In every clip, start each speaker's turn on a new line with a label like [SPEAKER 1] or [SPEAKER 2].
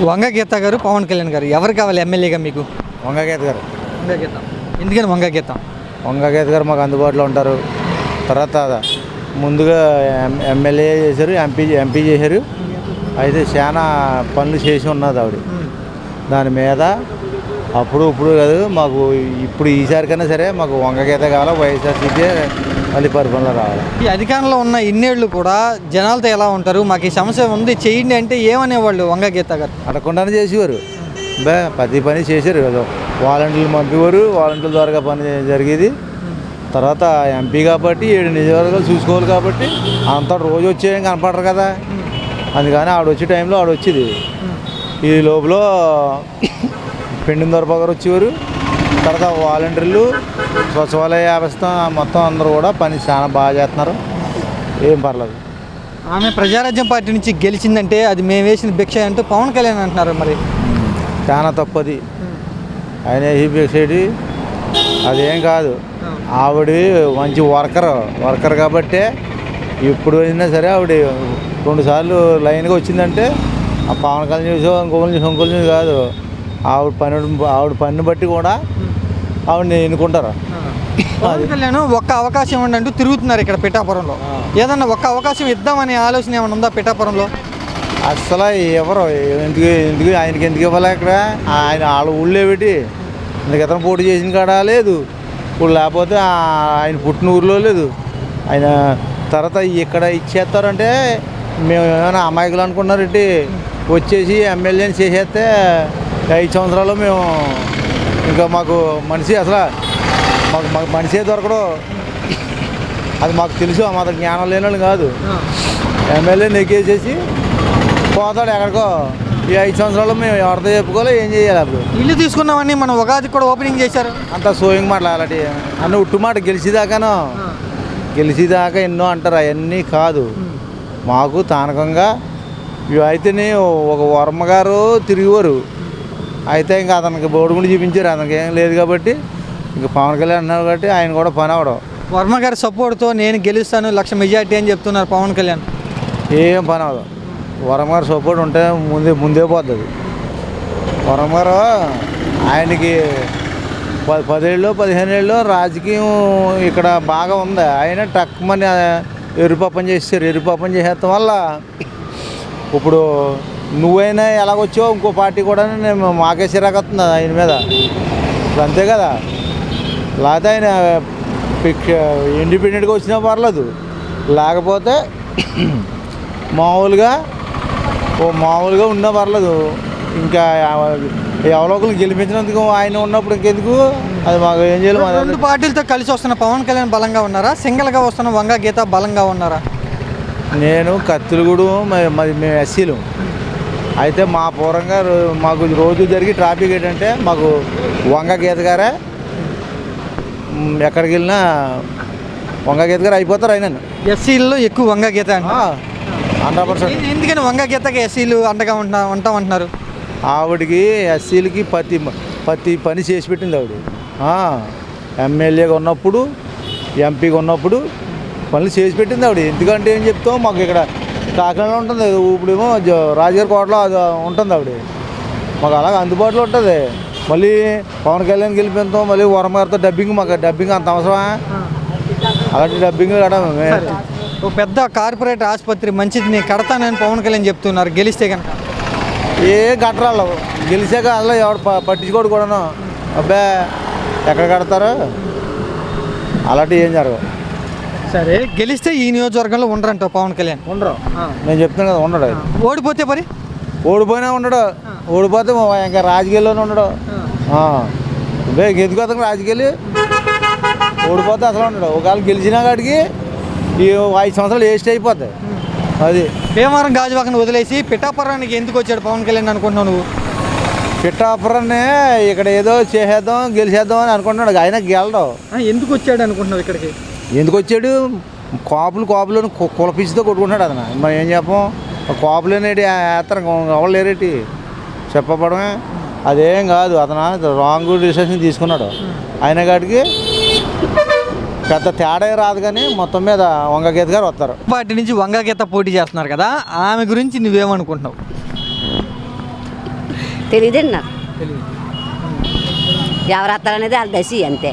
[SPEAKER 1] వంగ గీత గారు, పవన్ కళ్యాణ్ గారు ఎవరు కావాలి ఎమ్మెల్యేగా మీకు?
[SPEAKER 2] వంగగీత గారు.
[SPEAKER 1] వంగ గీత. ఎందుకని వంగ గీత?
[SPEAKER 2] వంగగీత గారు మాకు అందుబాటులో ఉంటారు. తర్వాత ముందుగా ఎమ్మెల్యే చేశారు, ఎంపీ చేశారు. అయితే చాలా పనులు చేసి ఉన్నది ఆవిడ. దాని మీద ఇప్పుడు కాదు మాకు ఇప్పుడు ఈసారి కన్నా సరే మాకు వంగగీత కావాలి. వైఎస్ఆర్సీపీ మళ్ళీ పరిపాలన రావాలి.
[SPEAKER 1] ఈ అధికారంలో ఉన్న ఇన్నేళ్ళు కూడా జనాలతో ఎలా ఉంటారు, మాకు ఈ సమస్య ఉంది చేయండి అంటే ఏమనేవాళ్ళు వంగ గీత గారు?
[SPEAKER 2] అడగకుండానే చేసేవారు. ప్రతి పని చేశారు. వాలంటీర్లు పంపేవారు, వాలంటీర్ల ద్వారా పని జరిగేది. తర్వాత ఎంపీ కాబట్టి 7 నియోజకవర్గాలు చూసుకోవాలి కాబట్టి అంతా రోజు వచ్చేయం కనపడరు కదా. అందుకని ఆవిడ వచ్చే టైంలో ఆవిడ వచ్చేది. ఈ లోపల పెండిన దొరపగారు వచ్చేవారు. తర్వాత వాలంటీర్లు, సచివాలయ వ్యవస్థ మొత్తం అందరూ కూడా పని చాలా బాగా చేస్తున్నారు. ఏం పర్లేదు.
[SPEAKER 1] ఆమె ప్రజారాజ్యం పార్టీ నుంచి గెలిచిందంటే అది మేము వేసిన భిక్ష అంటూ పవన్ కళ్యాణ్ అంటున్నారు. మరి
[SPEAKER 2] చాలా తప్పది. ఆయన ఈ భిక్ష అదేం కాదు. ఆవిడ మంచి వర్కర్ కాబట్టే ఇప్పుడు అయినా సరే ఆవిడ 2 సార్లు లైన్గా వచ్చిందంటే ఆ పవన్ కళ్యాణ్ చూసో ఇంకొకరు చూసి కాదు. ఆవిడ పనిని బట్టి కూడా ఆవిడని ఎన్నుకుంటారు.
[SPEAKER 1] పవన్ కళ్యాణ్ ఒక్క అవకాశం ఇవ్వండి అంటూ తిరుగుతున్నారు ఇక్కడ పిఠాపురంలో. ఏదన్నా ఒక్క అవకాశం ఇద్దామనే ఆలోచన ఏమైనా ఉందా పిఠాపురంలో?
[SPEAKER 2] అసలు ఎవరు ఎందుకు ఆయనకి ఎందుకు ఇవ్వాలి? ఇక్కడ వాళ్ళ ఊళ్ళో పెట్టి ఇందుకు ఇతను పోటీ చేసిన కాడ లేదు. ఇప్పుడు లేకపోతే ఆయన పుట్టిన ఊరిలో లేదు. ఆయన తర్వాత ఇక్కడ ఇచ్చేస్తారంటే మేము ఏమైనా అమాయకులు అనుకున్నారంటే వచ్చేసి ఎమ్మెల్యేని చేసేస్తే 5 సంవత్సరాలు మేము ఇంకా మాకు మనిషి అసలు మాకు మనిషే దొరకడు. అది మాకు తెలుసు. మాకు జ్ఞానం లేని వాళ్ళు కాదు. ఎమ్మెల్యే నెగ్గేసేసి పోతాడు ఎక్కడికో. ఈ 5 సంవత్సరాలు మేము ఎవరితో చెప్పుకోవాలి, ఏం చేయాలి? అప్పుడు
[SPEAKER 1] ఇల్లు తీసుకున్నామని మనం ఉగాది కూడా ఓపెనింగ్ చేశారు.
[SPEAKER 2] అంత సోయింగ్ మాటలు అలాంటి అన్న ఉట్టు మాట గెలిచేదాకా ఎన్నో అంటారు. అవన్నీ కాదు. మాకు తానకంగా అయితేనే ఒక వర్మ గారు తిరిగివారు. అయితే ఇంకా అతనికి బోర్డు చూపించారు. అతనికి ఏం లేదు కాబట్టి ఇంకా పవన్ కళ్యాణ్ అన్నారు కాబట్టి ఆయన కూడా పని అవడం.
[SPEAKER 1] వర్మ గారి సపోర్ట్తో నేను గెలుస్తాను 1,00,000 మెజార్టీ అని చెప్తున్నారు పవన్ కళ్యాణ్.
[SPEAKER 2] ఏం పని అవదు. వర్మ గారు సపోర్ట్ ఉంటే ముందే పోతుంది. వర్మ గారు ఆయనకి 10 ఏళ్ళు 15 ఏళ్ళు రాజకీయం ఇక్కడ బాగా ఉంది. ఆయన టక్మని ఎరుపాపం చేసేస్తాం వల్ల ఇప్పుడు నువ్వైనా ఎలాగొచ్చావు ఇంకో పార్టీ కూడా మాకే చిరాకొస్తుంది ఆయన మీద. ఇప్పుడు అంతే కదా. లేకపోతే ఆయన ఇండిపెండెంట్గా వచ్చినా పర్లేదు. లేకపోతే మామూలుగా ఉన్నా పర్లేదు. ఇంకా ఎవరో ఒకరు గెలిపించినందుకు ఆయన ఉన్నప్పుడు ఇంకెందుకు? అది మాకు ఏం చేయాలి?
[SPEAKER 1] 2 పార్టీలతో కలిసి వస్తున్న పవన్ కళ్యాణ్ బలంగా ఉన్నారా, సింగిల్గా వస్తున్న వంగ గీత బలంగా ఉన్నారా?
[SPEAKER 2] నేను కత్తిలగూడు మేము ఎస్సీలు. అయితే మా పూర్వంగా మాకు రోజు జరిగి ట్రాఫిక్ ఏంటంటే మాకు వంగ గీత గారే. ఎక్కడికి వెళ్ళినా వంగ గీత గారు అయిపోతారు. అయినా
[SPEAKER 1] ఎస్సీల్లో ఎక్కువ వంగ గీత
[SPEAKER 2] 100%.
[SPEAKER 1] ఎందుకని వంగ గీతకి ఎస్సీలు అండగా ఉంటామంటున్నారు?
[SPEAKER 2] ఆవిడకి ఎస్సీలకి ప్రతి పని చేసి పెట్టింది ఆవిడ. ఎమ్మెల్యేగా ఉన్నప్పుడు, ఎంపీగా ఉన్నప్పుడు పనులు చేసి పెట్టింది ఆవిడ. ఎందుకంటే ఏం చెప్తాం, మాకు ఇక్కడ కాకినాడలో ఉంటుంది. ఇప్పుడేమో రాజగారి కోటలో అది ఉంటుంది ఆవిడ. మాకు అలాగే అందుబాటులో ఉంటుంది. మళ్ళీ పవన్ కళ్యాణ్ గెలిపిస్తాం, మళ్ళీ వర్మ గారితో మాకు డబ్బింగ్ అంత అవసరమా? అలాంటి డబ్బింగ్ కూడా
[SPEAKER 1] ఒక పెద్ద కార్పొరేట్ ఆసుపత్రి మంచిది కడతానని పవన్ కళ్యాణ్ చెప్తున్నారు. గెలిస్తే కనుక
[SPEAKER 2] ఏ కట్టరాళ్ళు గెలిచాక అలా ఎవడు పట్టించుకోడు కూడాను. అబ్బా ఎక్కడ కడతారు? అలాంటివి ఏం జరగవు.
[SPEAKER 1] సరే, గెలిస్తే ఈ నియోజకవర్గంలో ఉండరంట పవన్ కళ్యాణ్? ఉండరు. నేను
[SPEAKER 2] చెప్తాను కదా, ఉండడు.
[SPEAKER 1] ఓడిపోతే మరి?
[SPEAKER 2] ఓడిపోయినా ఉండడు. ఓడిపోతే ఇంకా రాజకీయాల్లోనే ఉండడు. ఎందుకు అతను రాజకీయాలు ఓడిపోతే అసలు ఉండడు. ఒకవేళ గెలిచినా కాడికి ఈ 5 సంవత్సరాలు వేస్ట్ అయిపోతాయి. అది
[SPEAKER 1] భీమవరం గాజువాకను వదిలేసి పిఠాపురానికి ఎందుకు వచ్చాడు పవన్ కళ్యాణ్ అనుకుంటున్నావు నువ్వు?
[SPEAKER 2] పిఠాపురాన్ని ఇక్కడ ఏదో చేసేద్దాం గెలిచేద్దాం అని అనుకుంటున్నాడు. ఆయన గెలడం.
[SPEAKER 1] ఎందుకు వచ్చాడు అనుకుంటున్నావు ఇక్కడికి?
[SPEAKER 2] ఎందుకు వచ్చాడు? కాపులను కులపిచ్చితో కొట్టుకుంటున్నాడు అతను. మనం ఏం చెప్పం? కాపులేనేటి వేస్తారు, ఎవరు లేరేటి చెప్పబడమే. అదేం కాదు. అతను రాంగ్ డిసిషన్ తీసుకున్నాడు. ఆయన కాడికి పెద్ద తేడా రాదు. కానీ మొత్తం మీద వంగ గీత గారు వస్తారు.
[SPEAKER 1] పార్టీ నుంచి వంగ గీత పోటీ చేస్తున్నారు కదా, ఆమె గురించి నువ్వేమనుకుంటున్నావు?
[SPEAKER 3] తెలియదండి నాకు. ఎవరు వస్తారనేది వాళ్ళ దశ అంతే.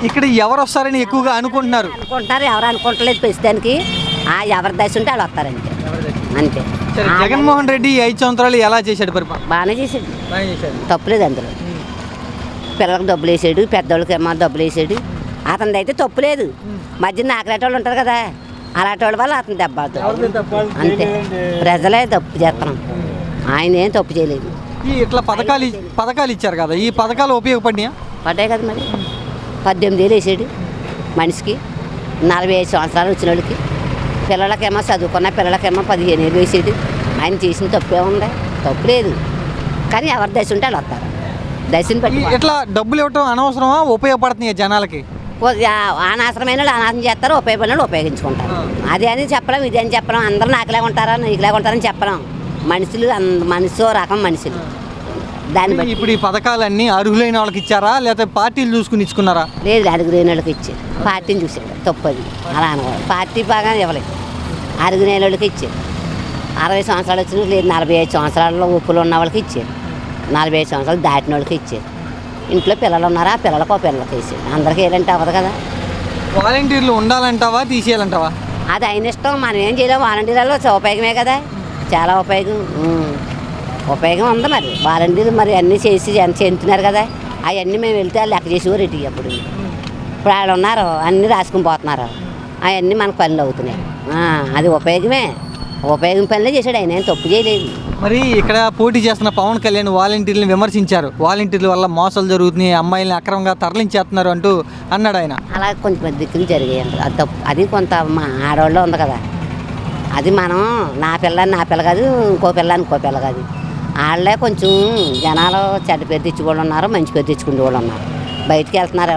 [SPEAKER 1] ఇక్కడ ఎవరు వస్తారని ఎక్కువగా అనుకుంటున్నారు?
[SPEAKER 3] అనుకుంటారు, ఎవరు అనుకుంటలేదు ప్రస్తుతానికి. ఎవరి దశ ఉంటే వాళ్ళు వస్తారంతే, అంతే.
[SPEAKER 1] సరే, జగన్మోహన్ రెడ్డి 5 సంవత్సరాలు ఎలా చేశాడు పరిపాలన?
[SPEAKER 3] బాగానే చేసాడు, తప్పులేదు అందులో. పిల్లలకు డబ్బులు వేసాడు, పెద్దోళ్ళకి ఏమో డబ్బులు వేసాడు. అతనిది అయితే తప్పులేదు. మధ్య నాకలాంటి వాళ్ళు ఉంటారు కదా, అలాంటి వాళ్ళ వల్ల అతను దెబ్బ అంతే. ప్రజలే తప్పు చేస్తున్నాం, ఆయన ఏం తప్పు చేయలేదు.
[SPEAKER 1] ఇట్లా పథకాలు ఇచ్చారు కదా, ఈ పథకాలు ఉపయోగపడినాయా?
[SPEAKER 3] పడ్డాయి కదా మరి. 18,000 వేసాడు మనిషికి, 45 సంవత్సరాలు వచ్చిన వాళ్ళకి. పిల్లలకేమో చదువుకున్న పిల్లలకేమో 15,000 వేసాడు. ఆయన చేసిన తప్పే ఉంది, తప్పు లేదు. కానీ ఎవరి దశ ఉంటే వాళ్ళు వస్తారు, దశని బట్టి.
[SPEAKER 1] ఇట్లా డబ్బులు ఇవ్వటం అనవసరమా, ఉపయోగపడుతున్నాయి జనాలకి?
[SPEAKER 3] అనవసరమైన వాళ్ళు అనాథం చేస్తారు, ఉపయోగపడిన వాళ్ళు ఉపయోగించుకుంటారు. అది అని చెప్పలేం, ఇది అని చెప్పలేం. అందరూ నాకులాగా ఉంటారా, నీకులాగా ఉంటారని చెప్పలేం. మనుషులు మనిషి రకం మనుషులు, దాన్ని బట్టి.
[SPEAKER 1] ఇప్పుడు ఈ పథకాలన్నీ అర్హులైన వాళ్ళకి ఇచ్చారా, లేకపోతే పార్టీలు చూసుకుని ఇచ్చుకున్నారా?
[SPEAKER 3] లేదు, అడుగులేని వాళ్ళకి ఇచ్చారు. పార్టీని చూసాడు, తప్పు అది. అలా అనకూడదు. పార్టీ బాగా ఇవ్వలేదు, అడుగులేని వాళ్ళకి ఇచ్చారు. 60 సంవత్సరాలు వచ్చిన లేదు, 45 సంవత్సరాల్లో ఉప్పులు ఉన్న వాళ్ళకి ఇచ్చారు. 45 సంవత్సరాలు దాటిన వాళ్ళకి ఇచ్చారు. ఇంట్లో పిల్లలు ఉన్నారా, ఆ పిల్లలకు పిల్లలకి ఇచ్చారు. అందరికీ ఏదంటే అవ్వదు కదా.
[SPEAKER 1] వాలంటీర్లు ఉండాలంటావా, తీసేయాలంటావా?
[SPEAKER 3] అది ఆయన ఇష్టం, మనం ఏం చేయలేము. వాలంటీర్లలో ఉపయోగమే కదా, చాలా ఉపయోగం. ఉపయోగం ఉంది మరి. వాలంటీర్లు మరి అన్నీ చేసి చెందుతున్నారు కదా, అవన్నీ మేము వెళ్తే వాళ్ళు లెక్క చేసేవారు ఇటు. అప్పుడు ఇప్పుడు వాళ్ళు ఉన్నారు, అన్నీ రాసుకుని పోతున్నారు. అవన్నీ మనకు పనులు అవుతున్నాయి. అది ఉపయోగమే, ఉపయోగం పనులే చేశాడు, ఆయన ఏం తప్పు చేయలేదు.
[SPEAKER 1] మరి ఇక్కడ పోటీ చేస్తున్న పవన్ కళ్యాణ్ వాలంటీర్లను విమర్శించారు. వాలంటీర్ల వల్ల మోసాలు జరుగుతున్నాయి, అమ్మాయిలను అక్రమంగా తరలించేస్తున్నారు అంటూ అన్నాడు ఆయన.
[SPEAKER 3] అలా కొంచెం దిక్కులు జరిగాయి, అది తప్పు. అది కొంత మా ఆడవాళ్ళు ఉంది కదా, అది మనం నా పిల్లని నా పిల్ల కాదు, ఇంకో పిల్లని ఇంకో పిల్ల కాదు. వాళ్ళే కొంచెం జనాలు చెడ్డ పేరు తెచ్చి వాళ్ళు ఉన్నారు, మంచి పేరు తెచ్చుకునే వాళ్ళు ఉన్నారు. బయటికి వెళ్తున్నారు,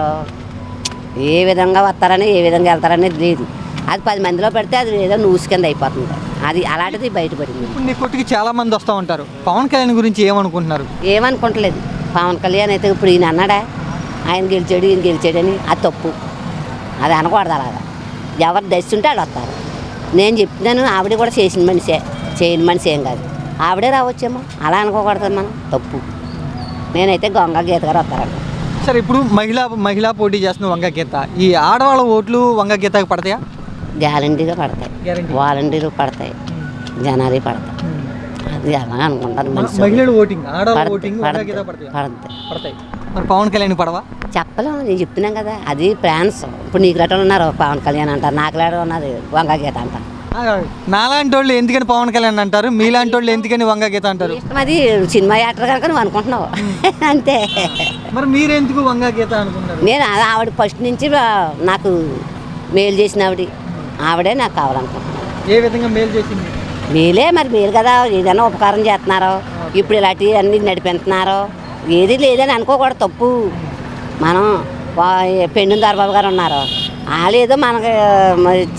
[SPEAKER 3] ఏ విధంగా వస్తారని ఏ విధంగా వెళ్తారనేది లేదు. అది 10 మందిలో పెడితే అది ఏదో న్యూస్ కింద అయిపోతుంది. అది అలాంటిది బయటపడింది.
[SPEAKER 1] ఇప్పుడు నీ కొట్టుకి చాలా మంది వస్తూ ఉంటారు. పవన్ కళ్యాణ్ గురించి ఏమనుకుంటున్నారు?
[SPEAKER 3] ఏమనుకుంటలేదు. పవన్ కళ్యాణ్ అయితే ఇప్పుడు ఈయన అన్నాడా, ఆయన గెలిచాడు ఈయన గెలిచాడని, అది తప్పు. అది అనకూడదు. అలాగా ఎవరు దశ ఉంటే వాళ్ళు వస్తారు. నేను చెప్తున్నాను, ఆవిడ కూడా చేసిన మనిషే, చేయని మనిషి ఏం కాదు. ఆవిడే రావచ్చేమో, అలా అనుకోకూడదు మనం, తప్పు. నేనైతే గంగా గీత గారు వస్తారంట.
[SPEAKER 1] సరే, ఇప్పుడు మహిళా పోటీ చేస్తున్న వంగ గీత, ఈ ఆడవాళ్ళ ఓట్లు వంగ గీతకి పడతాయా?
[SPEAKER 3] గ్యారంటీగా పడతాయి, వాలంటీర్లు పడతాయి, జనాలు పడతాయి. అది అలా అనుకుంటారు.
[SPEAKER 1] మహిళలు ఓటింగ్, ఆడవాళ్ళ ఓటింగ్ పడతాయి. మరి పవన్ కళ్యాణ్ పడవా?
[SPEAKER 3] చెప్పలేము, నేను చెప్తున్నాం కదా, అది ఫ్రాన్స్. ఇప్పుడు నీకు రెట్టలు ఉన్నారు పవన్ కళ్యాణ్ అంటారు, నాకు లేడు ఉన్నది వంగ గీత అంటారు.
[SPEAKER 1] నాలాంటి వాళ్ళు ఎందుకని పవన్ కళ్యాణ్ అంటారు, మీలాంటి వాళ్ళు ఎందుకని వంగ గీత అంటారు?
[SPEAKER 3] అది సినిమా యాక్టర్ కనుక నువ్వు అనుకుంటున్నావు అంతే.
[SPEAKER 1] మరి మీరెందుకు వంగ గీత అనుకుంటారు?
[SPEAKER 3] నేను ఆవిడ ఫస్ట్ నుంచి నాకు మేలు చేసిన ఆవిడే నాకు కావాలనుకుంటున్నాను.
[SPEAKER 1] ఏ విధంగా మేలు చేసింది?
[SPEAKER 3] మేలే మరి, మేలు కదా. ఏదైనా ఉపకారం చేస్తున్నారు, ఇప్పుడు ఇలాంటివి అన్నీ నడిపిస్తున్నారు. ఏది లేదని అనుకోకూడదు, తప్పు. మనం పెండు దొరబాబు గారు ఉన్నారు, వాళ్ళు ఏదో మనకి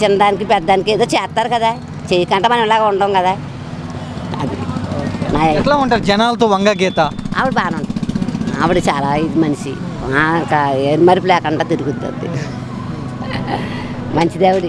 [SPEAKER 3] చిన్నదానికి పెద్దదానికి ఏదో చేస్తారు కదా, చేయకుండా మనం ఇలాగ ఉంటాం కదా. అది
[SPEAKER 1] ఎట్లా ఉంటారు జనాలతో వంగ గీత?
[SPEAKER 3] ఆవిడ బాగానే ఉంటుంది. ఆవిడ చాలా ఇది మనిషి, ఏం మరిపి లేకుండా తిరుగుతుంది. మంచిది ఆవిడ.